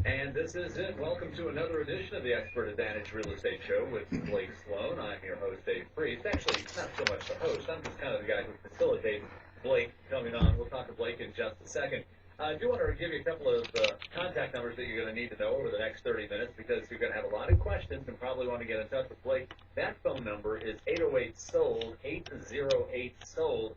And this is it. Welcome to another edition of the Expert Advantage Real Estate Show with Blake Sloan. I'm your host, Dave Priest. Actually, not so much the host. I'm just kind of the guy who facilitates Blake coming on. We'll talk to Blake in just a second. I do want to give you a couple of contact numbers that you're going to need to know over the next 30 minutes because you're going to have a lot of questions and probably want to get in touch with Blake. That phone number is 808-SOLD, 808-SOLD.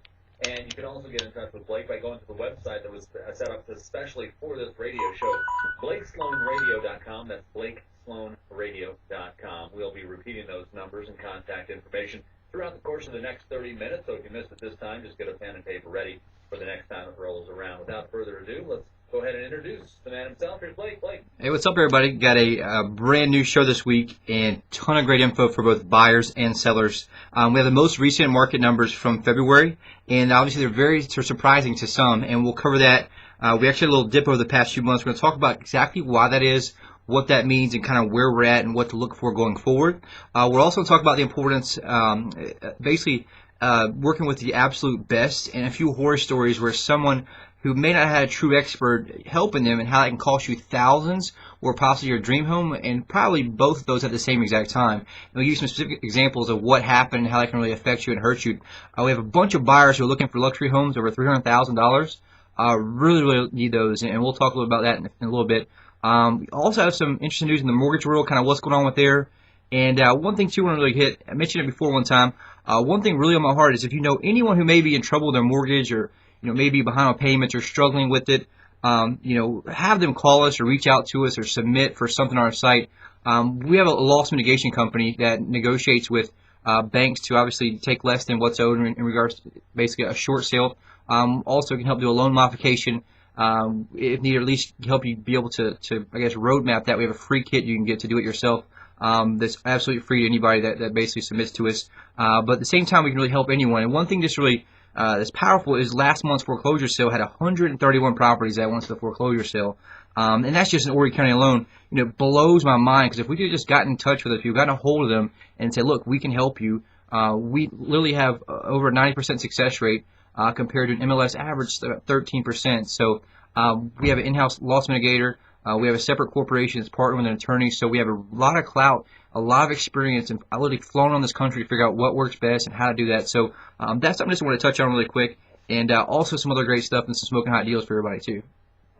And you can also get in touch with Blake by going to the website that was set up especially for this radio show, BlakeSloanRadio.com. That's BlakeSloanRadio.com. We'll be repeating those numbers and contact information throughout the course of the next 30 minutes. So if you missed it this time, just get a pen and paper ready for the next time it rolls around. Without further ado, let's go ahead and introduce the man himself. Here's Blake. Blake. Hey, what's up, everybody? Got a brand new show this week and ton of great info for both buyers and sellers. We have the most recent market numbers from February, and obviously they're very surprising to some, and we'll cover that. We actually had a little dip over the past few months. We're going to talk about exactly why that is, what that means, and kind of where we're at and what to look for going forward. We're also going to talk about the importance, working with the absolute best, and a few horror stories where someone who may not have had a true expert helping them and how it can cost you thousands or possibly your dream home, and probably both of those at the same exact time. And we'll give you some specific examples of what happened and how that can really affect you and hurt you. We have a bunch of buyers who are looking for luxury homes over $300,000. Really need those, and we'll talk a little about that in a little bit. We also have some interesting news in the mortgage world, kind of what's going on with there. And one thing, too, I want to really hit, I mentioned it before one time, one thing really on my heart is if you know anyone who may be in trouble with their mortgage or maybe behind on payments or struggling with it, have them call us or reach out to us or submit for something on our site. We have a loss mitigation company that negotiates with banks to obviously take less than what's owed in regards to basically a short sale. Also can help do a loan modification. If needed, at least help you be able to roadmap that. We have a free kit you can get to do it yourself. That's absolutely free to anybody that basically submits to us. But at the same time, we can really help anyone. And one thing just really that's powerful is last month's foreclosure sale had 131 properties that went to the foreclosure sale. And that's just in Horry County alone. It blows my mind because if we could have just gotten in touch with a few, gotten a hold of them and say, look, we can help you. We literally have over a 90% success rate compared to an MLS average of 13%. So we have an in-house loss mitigator. We have a separate corporation that's partnered with an attorney, so we have a lot of clout, a lot of experience, and I literally flown on this country to figure out what works best and how to do that. So that's something I just want to touch on really quick, and also some other great stuff and some smoking hot deals for everybody too.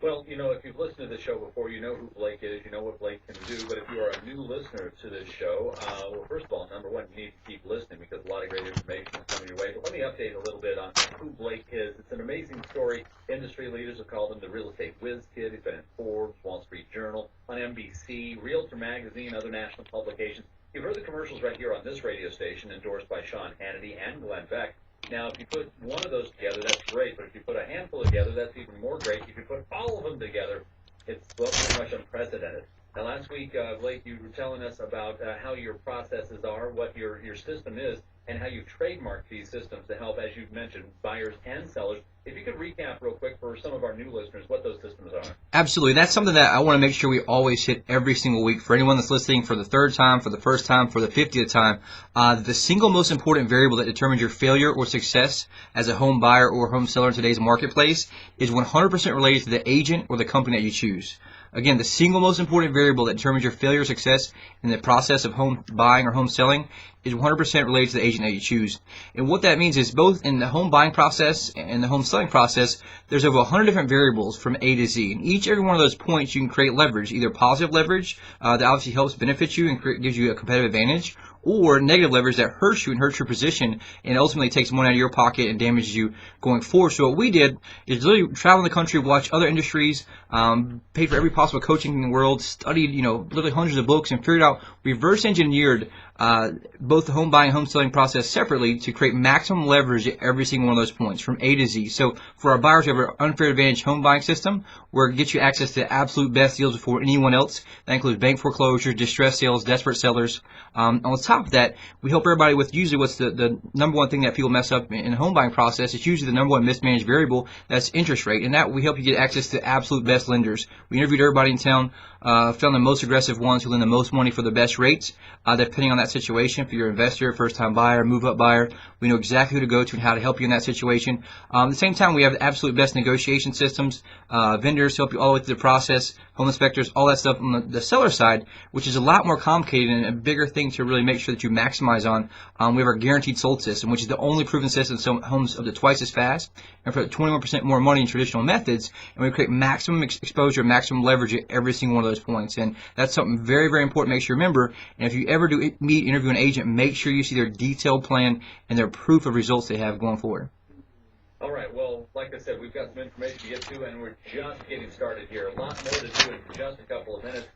Well, if you've listened to the show before, you know who Blake is, you know what Blake can do. But if you are a new listener to this show, well, first of all, number one, you need to keep listening because a lot of great information is coming your way. But let me update a little bit on who Blake is. It's an amazing story. Industry leaders have called him the real estate whiz kid. He's been in Forbes, Wall Street Journal, on NBC, Realtor Magazine, other national publications. You've heard the commercials right here on this radio station endorsed by Sean Hannity and Glenn Beck. Now, if you put one of those together, that's great. But if you put a handful together, that's even more great. If you put all of them together, it's pretty much unprecedented. Now, last week, Blake, you were telling us about how your processes are, what your system is, and how you trademark these systems to help, as you've mentioned, buyers and sellers. If you could recap real quick for some of our new listeners what those systems are. Absolutely. That's something that I want to make sure we always hit every single week. For anyone that's listening for the third time, for the first time, for the 50th time, the single most important variable that determines your failure or success as a home buyer or home seller in today's marketplace is 100% related to the agent or the company that you choose. Again, the single most important variable that determines your failure or success in the process of home buying or home selling is 100% related to the agent that you choose. And what that means is both in the home buying process and the home selling process, there's over 100 different variables from A to Z. And every one of those points you can create leverage, either positive leverage that obviously helps benefit you and gives you a competitive advantage, or negative leverage that hurts you and hurts your position and ultimately takes money out of your pocket and damages you going forward. So what we did is literally travel the country, watch other industries, paid for every possible coaching in the world, studied literally hundreds of books, and figured out, reverse engineered both the home buying and home selling process separately to create maximum leverage at every single one of those points from A to Z. So for our buyers, we have our unfair advantage home buying system where it gets you access to absolute best deals before anyone else. That includes bank foreclosures, distressed sales, desperate sellers. On top top of that, we help everybody with usually what's the number one thing that people mess up in the home buying process. It's usually the number one mismanaged variable. That's interest rate, and that we help you get access to absolute best lenders. We interviewed everybody in town, found the most aggressive ones who lend the most money for the best rates, depending on that situation. If you're an investor, first-time buyer, move-up buyer, we know exactly who to go to and how to help you in that situation. At the same time, we have the absolute best negotiation systems, vendors help you all the way through the process, home inspectors, all that stuff on the seller side, which is a lot more complicated and a bigger thing to really make sure that you maximize on. We have our guaranteed sold system, which is the only proven system so homes up to twice as fast and for 21% more money in traditional methods, and we create maximum exposure, maximum leverage at every single one of those points. And that's something very, very important to make sure you remember. And if you ever do interview an agent, make sure you see their detailed plan and their proof of results they have going forward. All right, well, like I said, we've got some information to get to, and we're just getting started here. A lot more to do in just a couple of minutes.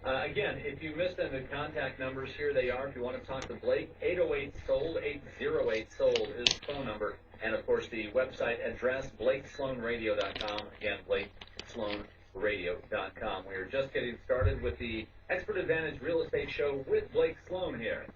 Again, if you missed them, the contact numbers, here they are. If you want to talk to Blake, 808-SOLD, 808-SOLD is the phone number. And, of course, the website address, BlakeSloanRadio.com. Again, BlakeSloanRadio.com. We are just getting started with the Expert Advantage Real Estate Show with Blake Sloan here.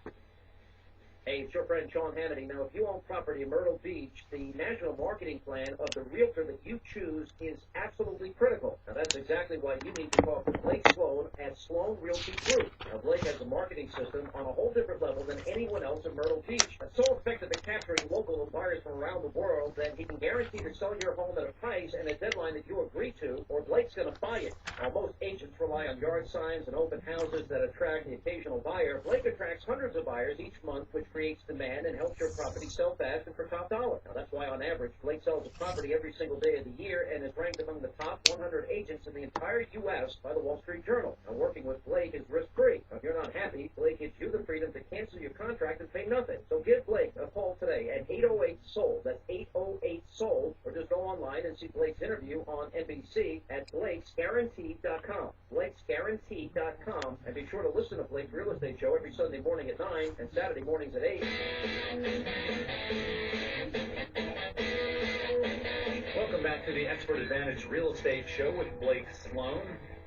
Hey, it's your friend Sean Hannity. Now, if you own property in Myrtle Beach, the national marketing plan of the realtor that you choose is absolutely critical. Now, that's exactly why you need to talk to Blake Sloan at Sloan Realty Group. Now, Blake has a marketing system on a whole different level than anyone else in Myrtle Beach. It's so effective at capturing local buyers from around the world that he can guarantee to sell your home at a price and a deadline that you agree to, or Blake's going to buy it. Now, most agents rely on yard signs and open houses that attract the occasional buyer. Blake attracts hundreds of buyers each month, which creates demand and helps your property sell fast and for top dollar. Now, that's why, on average, Blake sells a property every single day of the year and is ranked among the top 100 agents in the entire U.S. by the Wall Street Journal. Now, working with Blake is risk-free. Now, if you're not happy, Blake gives you the freedom to cancel your contract and pay nothing. So give Blake a call today at 808-SOLD. That's 808-SOLD. Or just go online and see Blake's interview on NBC at BlakesGuaranteed.com. BlakesGuaranteed.com. And be sure to listen to Blake's Real Estate Show every Sunday morning at 9 and Saturday mornings at 8. Welcome back to the Expert Advantage Real Estate Show with Blake Sloan.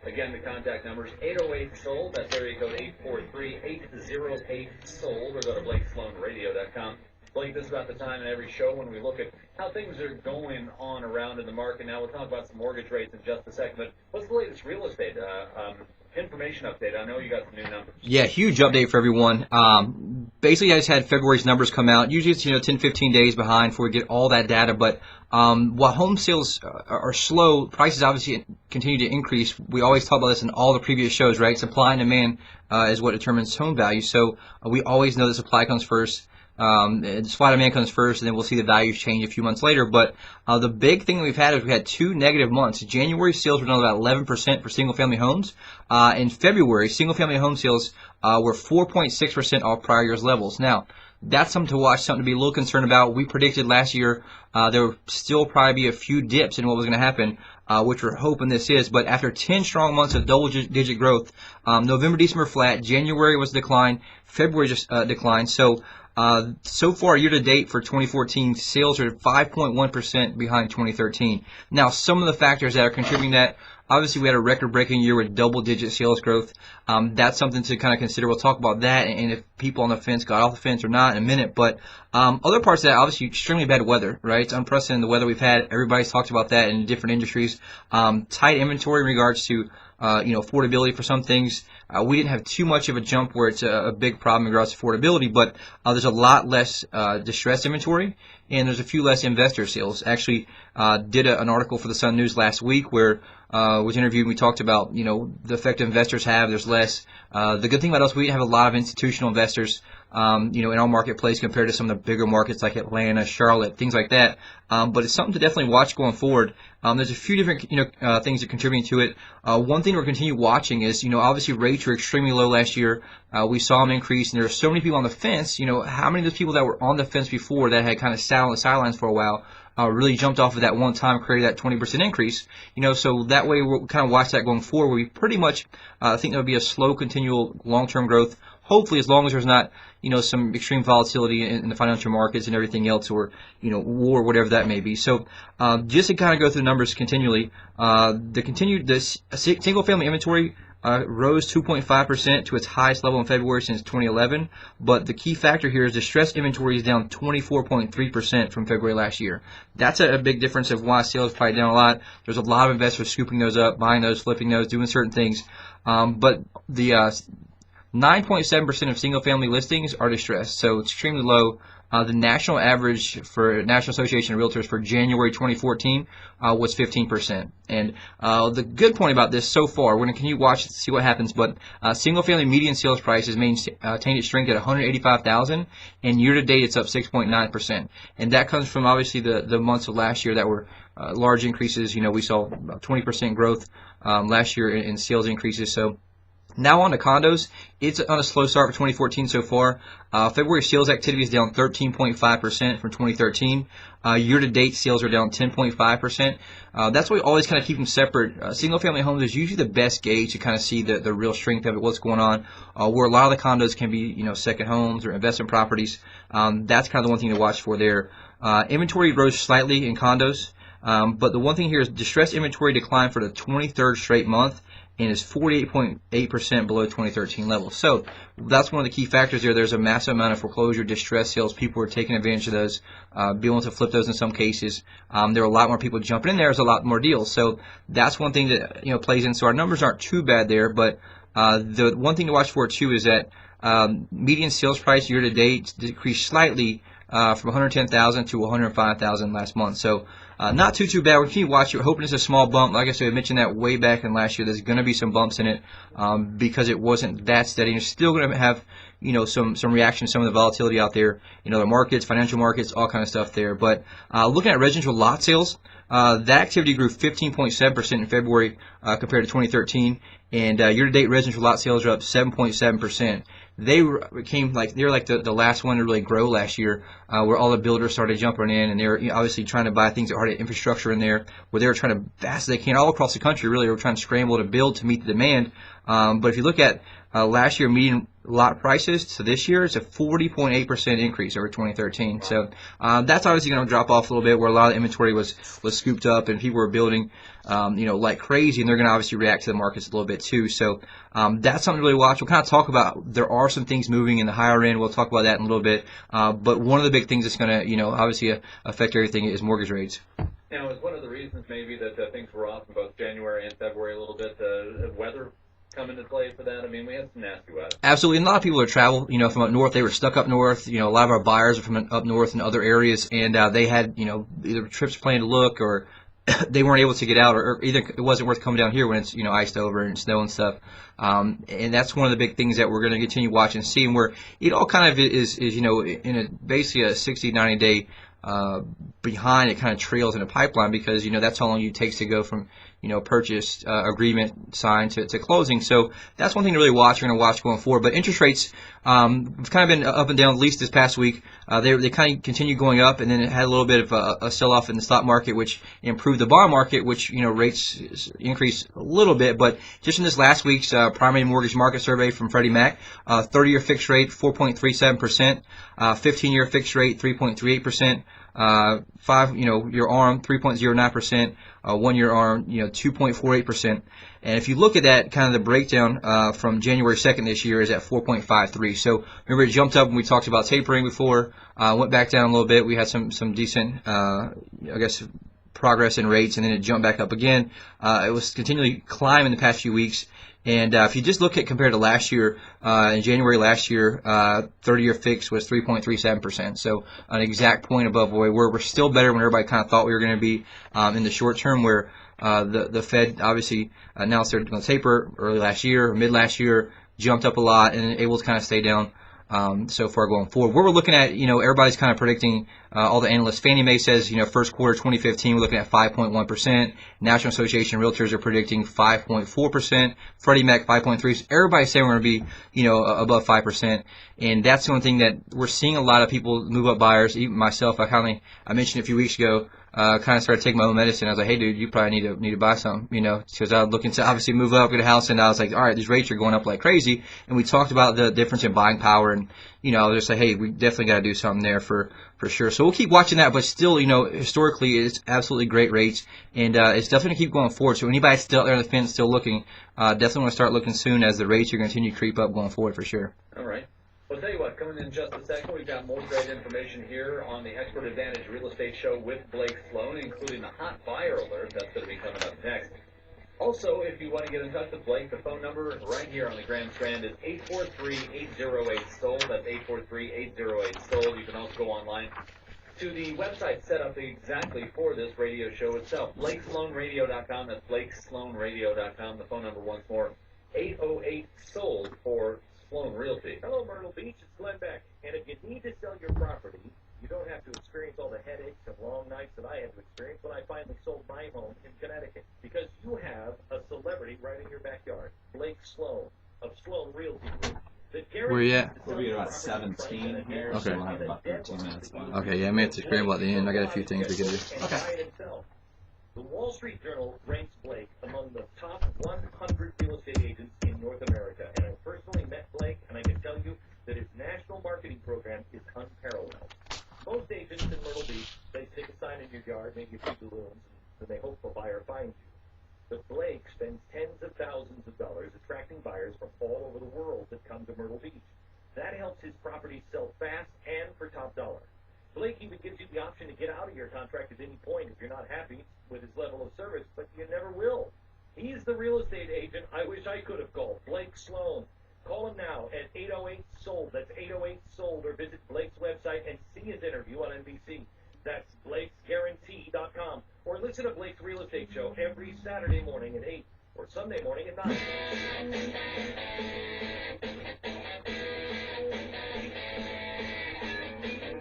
Again, the contact number is 808-SOLD. That's area code 843-808-SOLD, or go to BlakeSloanRadio.com. Blake, this is about the time in every show when we look at how things are going on around in the market. Now, we'll talk about some mortgage rates in just a second, but what's the latest real estate information update? I know you got some new numbers. Yeah, huge update for everyone. Basically, I just had February's numbers come out. Usually it's 10, 15 days behind before we get all that data, but while home sales are slow, prices obviously continue to increase. We always talk about this in all the previous shows, right? Supply and demand is what determines home value. So we always know that supply comes first. Supply and demand comes first, and then we'll see the values change a few months later. But the big thing that we've had is we had 2 negative months. January sales were down about 11% for single-family homes. In February, single-family home sales were 4.6% off prior year's levels. Now, that's something to watch, something to be a little concerned about. We predicted last year there would still probably be a few dips in what was going to happen, which we're hoping this is. But after 10 strong months of double-digit growth, November, December flat, January was a decline, February just declined. So far, year-to-date for 2014, sales are 5.1% behind 2013. Now, some of the factors that are contributing to that, obviously, we had a record-breaking year with double-digit sales growth. That's something to kind of consider. We'll talk about that and if people on the fence got off the fence or not in a minute. But other parts of that, obviously, extremely bad weather, right? It's unprecedented, the weather we've had. Everybody's talked about that in different industries. Tight inventory in regards to affordability for some things. We didn't have too much of a jump where it's a big problem in regards to affordability, but there's a lot less distressed inventory, and there's a few less investor sales. Actually, did an article for the Sun News last week where was interviewed and we talked about, the effect investors have. There's less. The good thing about us, we have a lot of institutional investors, in our marketplace compared to some of the bigger markets like Atlanta, Charlotte, things like that. But it's something to definitely watch going forward. There's a few different, things that contribute to it. One thing we're continue watching is, obviously rates were extremely low last year. We saw them increase, and there are so many people on the fence. How many of those people that were on the fence before that had kind of sat on the sidelines for a while really jumped off of that one time, created that 20% increase. So that way we'll kind of watch that going forward. We pretty much think there will be a slow, continual, long-term growth. hopefully, as long as there's not, some extreme volatility in the financial markets and everything else, or, war, whatever that may be. So, just to kind of go through the numbers continually, the single-family inventory rose 2.5% to its highest level in February since 2011. But the key factor here is distressed inventory is down 24.3% from February last year. That's a big difference of why sales is probably down a lot. There's a lot of investors scooping those up, buying those, flipping those, doing certain things. But the 9.7% of single-family listings are distressed, so it's extremely low. The national average for National Association of Realtors for January 2014 was 15%. And the good point about this so far, we're going to continue to watch to see what happens, but single-family median sales price has maintained its strength at $185,000, and year-to-date it's up 6.9%. And that comes from obviously the months of last year that were large increases. We saw about 20% growth last year in sales increases. So now on to condos. It's on a slow start for 2014 so far. February sales activity is down 13.5% from 2013. Year-to-date sales are down 10.5%. That's why we always kind of keep them separate. Single-family homes is usually the best gauge to kind of see the real strength of it, what's going on. Where a lot of the condos can be, second homes or investment properties. That's kind of the one thing to watch for there. Inventory rose slightly in condos. But the one thing here is distressed inventory declined for the 23rd straight month and is 48.8% below 2013 levels. So that's one of the key factors there. There's a massive amount of foreclosure, distress sales. People are taking advantage of those, being able to flip those in some cases. There are a lot more people jumping in there. There's a lot more deals. So that's one thing that plays in. So our numbers aren't too bad there, but the one thing to watch for too is that median sales price year to date decreased slightly from $110,000 to $105,000 last month. So not too bad. We're keep watching. We're hoping it's a small bump. Like I said, I mentioned that way back in last year. There's going to be some bumps in it because it wasn't that steady. You're still going to have some reaction, some of the volatility out there. The markets, financial markets, all kind of stuff there. But looking at residential lot sales, that activity grew 15.7% in February compared to 2013, and year-to-date residential lot sales are up 7.7%. They were like the last one to really grow last year, where all the builders started jumping in, and they were obviously trying to buy things that already had infrastructure in there, where they were trying to fast as they can all across the country. Really, they were trying to scramble to build to meet the demand. But if you look at last year median lot prices to this year, it's a 40.8% increase over 2013. So that's obviously going to drop off a little bit, where a lot of inventory was scooped up and people were building like crazy, and they're going to obviously react to the markets a little bit too. So that's something to really watch. We'll kind of talk about, there are some things moving in the higher end. We'll talk about that in a little bit. But one of the big things that's going to obviously affect everything is mortgage rates. Now, is one of the reasons maybe that things were off in both January and February a little bit, weather come into play for that? I mean, we had some nasty weather. Absolutely. And a lot of people that travel, from up north, they were stuck up north. A lot of our buyers are from up north and other areas, and they had, either trips planned to look, or they weren't able to get out, or either it wasn't worth coming down here when it's, iced over and snow and stuff. And that's one of the big things that we're going to continue watching and seeing, where it all kind of is in basically a 60, 90 day behind. It kind of trails in a pipeline, because that's how long it takes to go from purchase agreement signed to closing. So that's one thing to really watch. We're going to watch going forward. But interest rates have kind of been up and down, at least this past week. They kind of continue going up, and then it had a little bit of a sell-off in the stock market, which improved the bond market, which rates increased a little bit. But just in this last week's primary mortgage market survey from Freddie Mac, 30-year fixed rate 4.37%, 15-year fixed rate 3.38%. 5-year ARM 3.09%, 1-year ARM 2.48%, and if you look at that, kind of the breakdown from January 2nd this year is at 4.53. So remember, it jumped up when we talked about tapering before, went back down a little bit. We had some decent progress in rates, and then it jumped back up again. It was continually climbing the past few weeks. And if you just look at compared to last year, in January last year, 30-year fix was 3.37%. So an exact point above where we were. We're still better when everybody kind of thought we were going to be in the short term, where the Fed obviously announced they're going to taper early last year, or mid last year, jumped up a lot, and able to kind of stay down so far going forward. Where we're looking at, everybody's kind of predicting, all the analysts. Fannie Mae says, first quarter 2015, we're looking at 5.1%. National Association of Realtors are predicting 5.4%. Freddie Mac 5.3%. So everybody's saying we're going to be, above 5%. And that's the one thing that we're seeing a lot of people move up buyers. Even myself, I mentioned a few weeks ago, kind of started taking my own medicine. I was like, hey, dude, you probably need to buy some, because I was looking to obviously move up, get a house, and I was like, all right, these rates are going up like crazy. And we talked about the difference in buying power, and I was just like, hey, we definitely got to do something there for sure. So we'll keep watching that, but still, historically, it's absolutely great rates, and it's definitely going to keep going forward. So anybody still out there on the fence, still looking, definitely want to start looking soon, as the rates are going to continue to creep up going forward for sure. All right. Well, tell you what, coming in just a second, we've got more great information here on the Expert Advantage Real Estate Show with Blake Sloan, including the hot buyer alert that's going to be coming up next. Also, if you want to get in touch with Blake, the phone number right here on the Grand Strand is 843-808-SOLD. That's 843-808-SOLD. You can also go online to the website set up exactly for this radio show itself, BlakeSloanRadio.com. That's BlakeSloanRadio.com. The phone number once more, 808-SOLD for Sloan Realty. Hello, Myrtle Beach. It's Glenn Beck. And if you need to sell your property, you don't have to experience all the headaches and long nights that I had to experience when I finally sold my home in Connecticut. Because you have a celebrity right in your backyard, Blake Sloan of Sloan Realty Group. Where you at? We'll be at about 17 here, Okay. so we'll have about 13 minutes left. Okay, yeah, I may have to scramble at the end. I got a few things to get to. Okay. The Wall Street Journal ranks Blake among the top 100 real estate agents in North America. And I personally met Blake, and I can tell you that his national marketing program is unparalleled. Most agents in Myrtle Beach, they stick a sign in your yard, maybe a few balloons, and they hope a buyer finds you. But Blake spends tens of thousands of dollars attracting buyers from all over the world that come to Myrtle Beach. That helps his properties sell fast and for top dollar. Blake even gives you the option to get out of your contract at any point if you're not happy with his level of service, but you never will. He's the real estate agent I wish I could have called, Blake Sloan. Call him now at 808-SOLD. That's 808-SOLD, or visit Blake's website and see his interview on NBC. That's Blake'sGuarantee.com. Or listen to Blake's Real Estate Show every Saturday morning at 8 or Sunday morning at 9.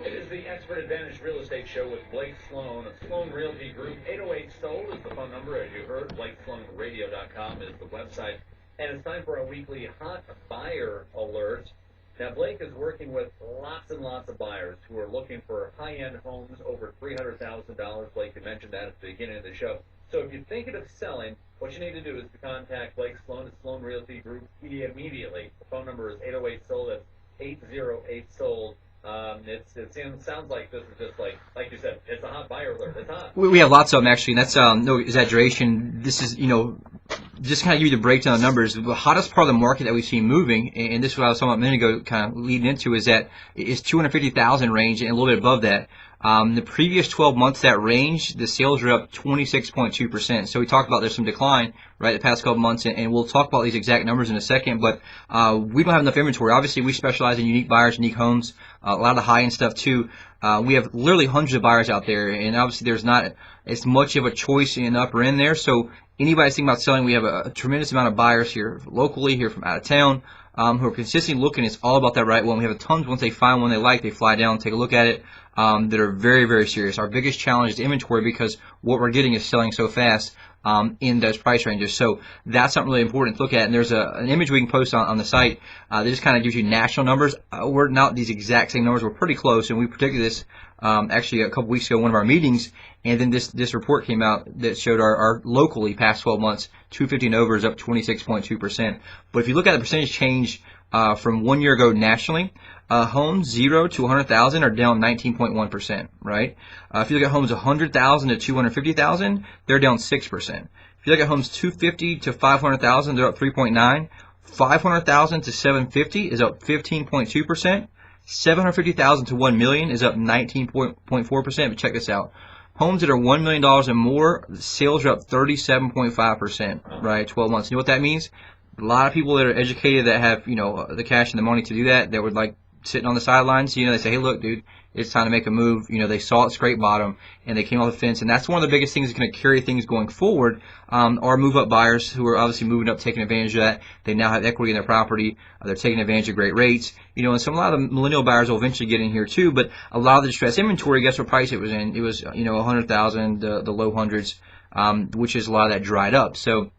It is the Expert Advantage Real Estate Show with Blake Sloan of Sloan Realty Group. 808-SOLD is the phone number, as you heard. BlakeSloanRadio.com is the website. And it's time for our weekly hot buyer alert. Now, Blake is working with lots and lots of buyers who are looking for high-end homes over $300,000. Blake, you mentioned that at the beginning of the show. So if you're thinking of selling, what you need to do is to contact Blake Sloan at Sloan Realty Group immediately. The phone number is 808-SOLD. That's 808-SOLD. It sounds like this is just like you said, it's a hot buyer alert. It's hot. We have lots of them, actually, and that's no exaggeration. This is, just kind of give you the breakdown of numbers. The hottest part of the market that we've seen moving, and this is what I was talking about a minute ago, kind of leading into, is that it's 250,000 range and a little bit above that. The previous 12 months, that range, the sales are up 26.2%. So we talked about there's some decline, right, the past couple months, and we'll talk about these exact numbers in a second, but we don't have enough inventory. Obviously, we specialize in unique buyers, unique homes, a lot of the high-end stuff, too. We have literally hundreds of buyers out there, and obviously there's not as much of a choice in the upper end there. So anybody thinking about selling, we have a tremendous amount of buyers here locally, here from out of town, who are consistently looking. It's all about that right one. We have a tons. Once they find one they like, they fly down, take a look at it, that are very, very serious. Our biggest challenge is inventory, because what we're getting is selling so fast in those price ranges. So that's something really important to look at. And there's an image we can post on the site that just kind of gives you national numbers. We're not these exact same numbers. We're pretty close, and we predicted this actually a couple weeks ago in one of our meetings. And then this report came out that showed our locally past 12 months, 250 and over is up 26.2%. But if you look at the percentage change from 1 year ago nationally, homes 0 to 100,000 are down 19.1%, right? If you look at homes 100,000 to 250,000, they're down 6%. If you look at homes 250 to 500,000, they're up 3.9. 500,000 to 750 is up 15.2%. 750,000 to 1 million is up 19.4%. But check this out. Homes that are $1 million and more, the sales are up 37.5%, right? 12 months. You know what that means? A lot of people that are educated, that have, the cash and the money to do that would like sitting on the sidelines, they say, hey, look, dude, it's time to make a move. They saw it scrape bottom and they came off the fence. And that's one of the biggest things that's going to carry things going forward, are move-up buyers who are obviously moving up, taking advantage of that. They now have equity in their property. They're taking advantage of great rates. And a lot of the millennial buyers will eventually get in here too. But a lot of the distressed inventory, guess what price it was in? It was, 100,000, the low hundreds, which is a lot of that dried up. So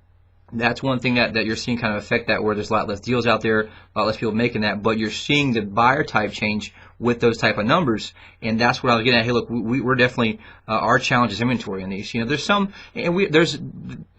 that's one thing that you're seeing kind of affect that, where there's a lot less deals out there, a lot less people making that, but you're seeing the buyer type change, with those type of numbers. And that's what I was getting at. Hey, look, we're definitely our challenge is inventory on these. There's some, and there's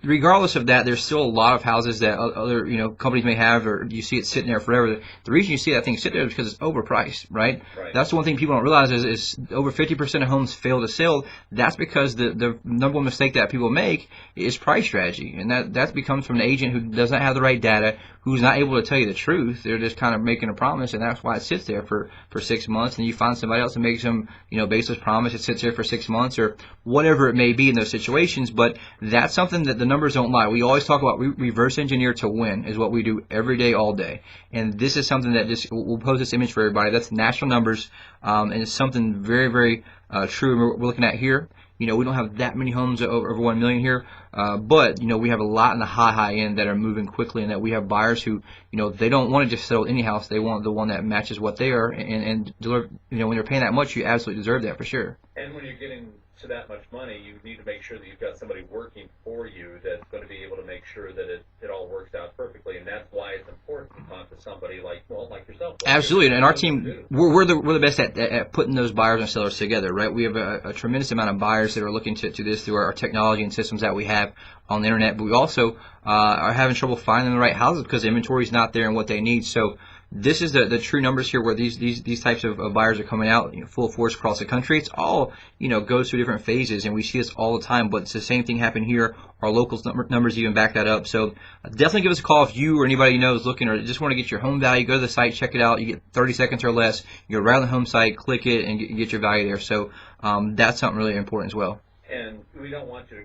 regardless of that, there's still a lot of houses that other companies may have, or you see it sitting there forever. The reason you see that thing sit there is because it's overpriced, right? That's the one thing people don't realize is over 50% of homes fail to sell. That's because the number one mistake that people make is price strategy, and that becomes from an agent who does not have the right data, who's not able to tell you the truth. They're just kind of making a promise, and that's why it sits there for 6 months, and you find somebody else that makes them baseless promise. It sits there for 6 months or whatever it may be in those situations. But that's something that the numbers don't lie. We always talk about reverse engineer to win is what we do every day, all day. And this is something that just we'll post this image for everybody. That's national numbers, and it's something very, very true. We're looking at here. We don't have that many homes over 1 million here, but we have a lot in the high end that are moving quickly, and that we have buyers who they don't want to just sell any house. They want the one that matches what they are, and deliver. When you're paying that much, you absolutely deserve that for sure. And when you're getting to that much money, you need to make sure that you've got somebody working for you that's going to be able to make sure that it all works out perfectly, and that's why it's important to talk to somebody like yourself. Absolutely, and our team, we're the best at putting those buyers and sellers together, right? We have a tremendous amount of buyers that are looking to this through our technology and systems that we have on the internet, but we also are having trouble finding the right houses because the inventory is not there and what they need. So this is the true numbers here, where these types of buyers are coming out full force across the country. It's all goes through different phases, and we see this all the time. But it's the same thing happening here. Our locals numbers even back that up. So definitely give us a call if you or anybody you know is looking or just want to get your home value. Go to the site, check it out. You get 30 seconds or less. You go right on the home site, click it, and get your value there. So that's something really important as well. And we don't want to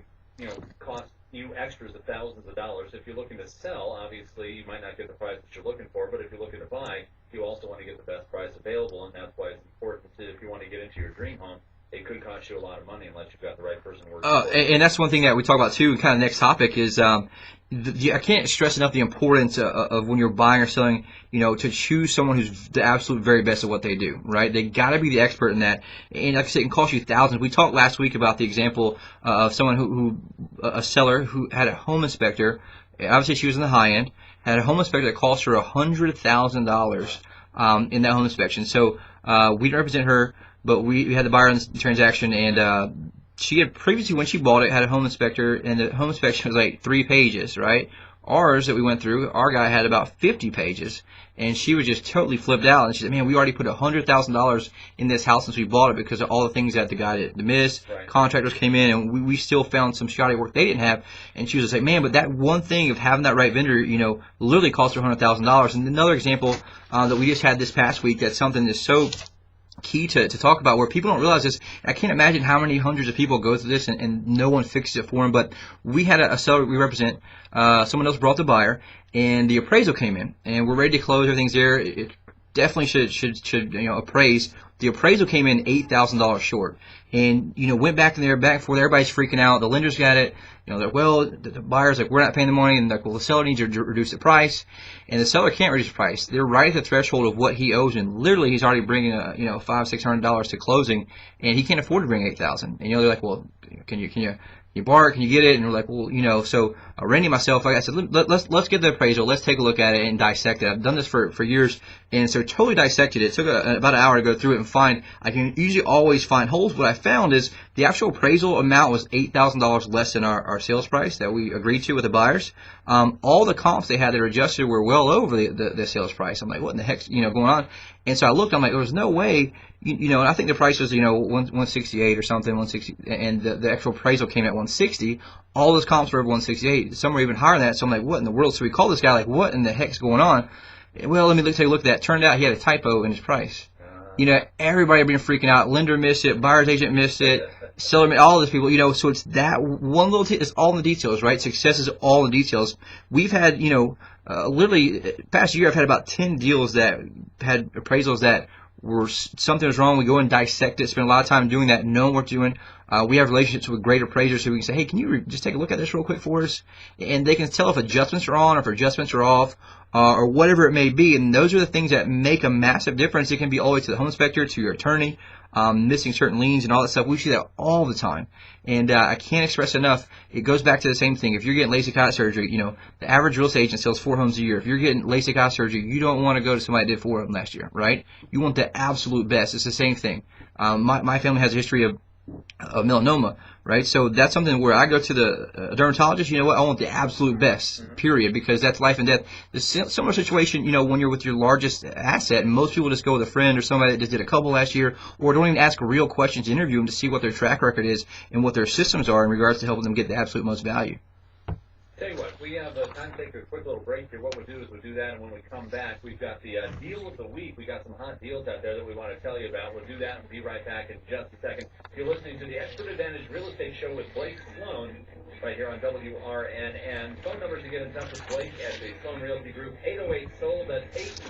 cost you extras of thousands of dollars. If you're looking to sell, obviously you might not get the price that you're looking for, but if you're looking to buy, you also want to get the best price available, and that's why it's important to, if you want to get into your dream home, it could cost you a lot of money unless you've got the right person working for you. And that's one thing that we talk about too, kind of next topic is I can't stress enough the importance of when you're buying or selling, to choose someone who's the absolute very best at what they do, right? They got to be the expert in that. And like I said, it can cost you thousands. We talked last week about the example of someone a seller who had a home inspector. Obviously, she was in the high end, had a home inspector that cost her $100,000 in that home inspection. So we didn't represent her, but we had the buyer on the transaction, and she had previously, when she bought it, had a home inspector, and the home inspection was like 3 pages, right? Ours that we went through, our guy had about 50 pages, and she was just totally flipped out. And she said, man, we already put $100,000 in this house since we bought it because of all the things that the guy did miss. Right. Contractors came in, and we still found some shoddy work they didn't have. And she was just like, man, but that one thing of having that right vendor, literally cost her $100,000. And another example that we just had this past week, that's something that's so key to talk about, where people don't realize this. I can't imagine how many hundreds of people go through this and no one fixes it for them. But we had a seller we represent, someone else brought the buyer, and the appraisal came in, and we're ready to close. Everything's there. It definitely should appraise. The appraisal came in $8,000 short, and went back and forth. Everybody's freaking out. The lenders got it. They're the buyer's like, we're not paying the money, and like, well, the seller needs to reduce the price, and the seller can't reduce the price. They're right at the threshold of what he owes, and literally he's already bringing $500-$600 to closing, and he can't afford to bring $8,000. And they're like, well, can you borrow? Can you get it? And we're like, well, so Randy and myself, like I said, let's get the appraisal. Let's take a look at it and dissect it. I've done this for years, and so totally dissected it. It took about an hour to go through it and find. I can usually always find holes. What I found is the actual appraisal amount was $8,000 less than our sales price that we agreed to with the buyers. All the comps they had that were adjusted were well over the sales price. I'm like, what in the heck's going on? And so I looked. I'm like, there was no way. And I think the price was 168 or something, 160, and the actual appraisal came at 160. All those comps were over 168. Some were even higher than that. So I'm like, what in the world? So we called this guy, like, what in the heck's going on? Well, let me take a look at that. Turned out he had a typo in his price. Everybody had been freaking out. Lender missed it. Buyer's agent missed it. Seller, all these people. So it's that one little. It's all in the details, right? Success is all in the details. We've had, literally past year, I've had about 10 deals that had appraisals that were something was wrong. We go and dissect it. Spend a lot of time doing that, knowing what we're doing. We have relationships with great appraisers who we can say, hey, can you just take a look at this real quick for us? And they can tell if adjustments are on or if adjustments are off, or whatever it may be. And those are the things that make a massive difference. It can be all the way to the home inspector, to your attorney. missing certain liens and all that stuff. We see that all the time. And I can't express enough, it goes back to the same thing. If you're getting LASIK eye surgery, the average real estate agent sells 4 homes a year. If you're getting LASIK eye surgery, you don't want to go to somebody that did 4 of them last year, right? You want the absolute best. It's the same thing. My family has a history of melanoma, right? So that's something where I go to the dermatologist, I want the absolute best, period, because that's life and death. The similar situation, when you're with your largest asset, and most people just go with a friend or somebody that just did a couple last year, or don't even ask real questions to interview them to see what their track record is and what their systems are in regards to helping them get the absolute most value. Tell you what, we have time to take a quick little break here. What we'll do is we'll do that, and when we come back, we've got the deal of the week. We got some hot deals out there that we want to tell you about. We'll do that and be right back in just a second. You're listening to the Expert Advantage Real Estate Show with Blake Sloan right here on WRNN. Phone numbers to get in touch with Blake at the Sloan Realty Group, 808-SOLD. That's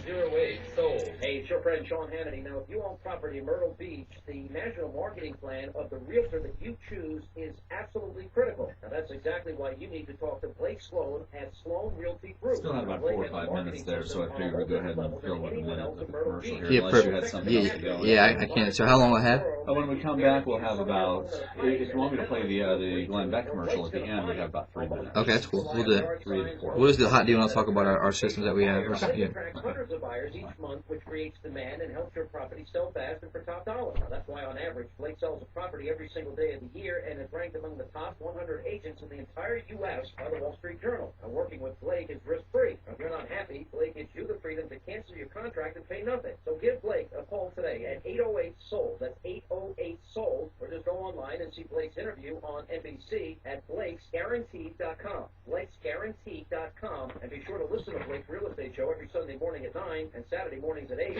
808-SOLD. Hey, it's your friend Sean Hannity. Now, if you own property in Myrtle Beach, the national marketing plan of the realtor that you choose is absolutely critical. Now, that's exactly why you need to talk to Blake Sloan at Sloan Realty Group. Still have about 4 or 5 minutes there, so I figured we'd go ahead and fill in a minute of the commercial here, Yeah, unless you had something else to go. Yeah, I can. So how long will I have? When we come back, we'll have about, if you want me to play the Glenn Beck commercial at the end, we have about 3 minutes. Okay, that's cool. We'll do that. 3 to 4. What is the hot deal? And I'll talk about our systems that we have. Realty attracts hundreds of buyers each month, which creates demand and helps your property sell fast and for top dollar. Now, that's why, on average, Blake sells a property every single day of the year and is ranked among the top 100 agents in the entire U.S. by the Wall Street Journal. Now, working with Blake is risk-free. Now, if you're not happy, Blake gives you the freedom to cancel your contract and pay nothing. So give Blake a call today at 808-SOLD. That's 808-SOLD. Or just go online and see Blake's interview on NBC at BlakesGuaranteed.com. BlakesGuaranteed.com. And be sure to listen to Blake's Real Estate Show every Sunday morning at 9 and Saturday mornings at 8.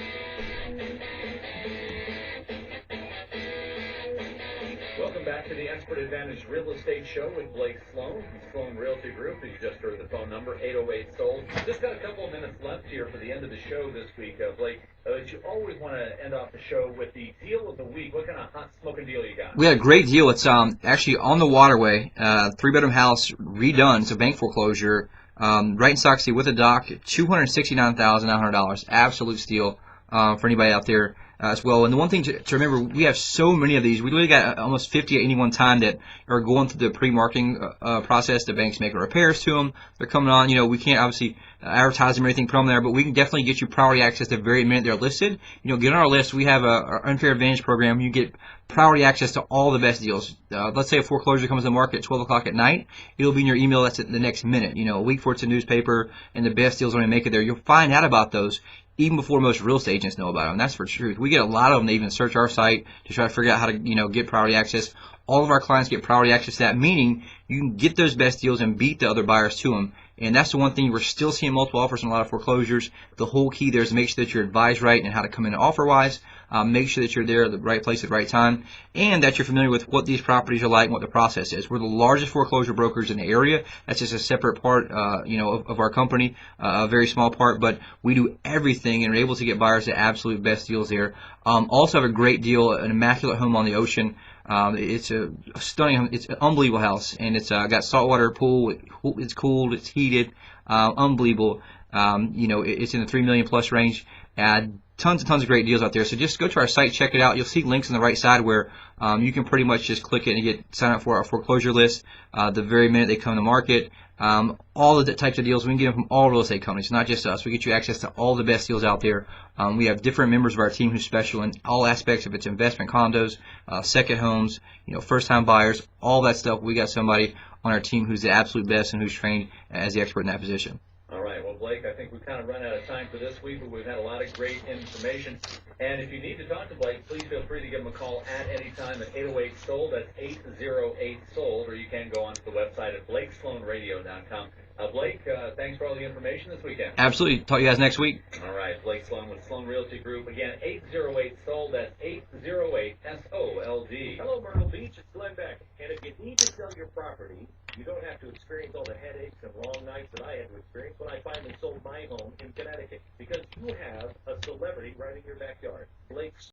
Welcome back to the Expert Advantage Real Estate Show with Blake Sloan from Sloan Realty Group. You just heard the phone number, 808-SOLD. Just got a couple of minutes left here for the end of the show this week, Blake. You always want to end off the show with the deal of the week. What kind of hot smoking deal you got? We had a great deal. It's actually on the waterway, 3-bedroom house, redone. It's a bank foreclosure, right in Stock City with a dock, $269,900. Absolute steal for anybody out there as well. And the one thing to remember, we have so many of these. We literally got almost 50 at any one time that are going through the pre-marketing process. The bank's making repairs to them. They're coming on. We can't obviously advertise them or anything, put them there, but we can definitely get you priority access the very minute they're listed. Get on our list. We have our Unfair Advantage program. You get priority access to all the best deals. Let's say a foreclosure comes to the market at 12 o'clock at night. It'll be in your email. That's at the next minute. A week before it's a newspaper, and the best deals when they make it there. You'll find out about those even before most real estate agents know about them. That's for truth. We get a lot of them that even search our site to try to figure out how to, get priority access. All of our clients get priority access to that, meaning you can get those best deals and beat the other buyers to them. And that's the one thing, we're still seeing multiple offers in a lot of foreclosures. The whole key there is to make sure that you're advised right and how to come in offer-wise. Make sure that you're there at the right place at the right time, and that you're familiar with what these properties are like and what the process is. We're the largest foreclosure brokers in the area. That's just a separate part, of our company, a very small part, but we do everything and are able to get buyers the absolute best deals there. Also have a great deal, an immaculate home on the ocean. It's a stunning, it's an unbelievable house, and it's got saltwater pool. It's cooled, it's heated, unbelievable. It's in the $3 million plus range. Tons and tons of great deals out there. So just go to our site, check it out. You'll see links on the right side where you can pretty much just click it and sign up for our foreclosure list the very minute they come to market. All of the types of deals, we can get them from all real estate companies, not just us. We get you access to all the best deals out there. We have different members of our team who special in all aspects of its investment condos, second homes, first-time buyers, all that stuff. We got somebody on our team who's the absolute best and who's trained as the expert in that position. All right. Well, Blake, I think we've kind of run out of time for this week, but we've had a lot of great information. And if you need to talk to Blake, please feel free to give him a call at any time at 808-SOLD. That's 808-SOLD. Or you can go onto the website at BlakeSloanRadio.com. Blake, thanks for all the information this weekend. Absolutely. Talk to you guys next week. All right. Blake Sloan with Sloan Realty Group. Again, 808-SOLD. That's 808-SOLD. Hello, Myrtle Beach. It's Glenn Beck. And if you need to sell your property,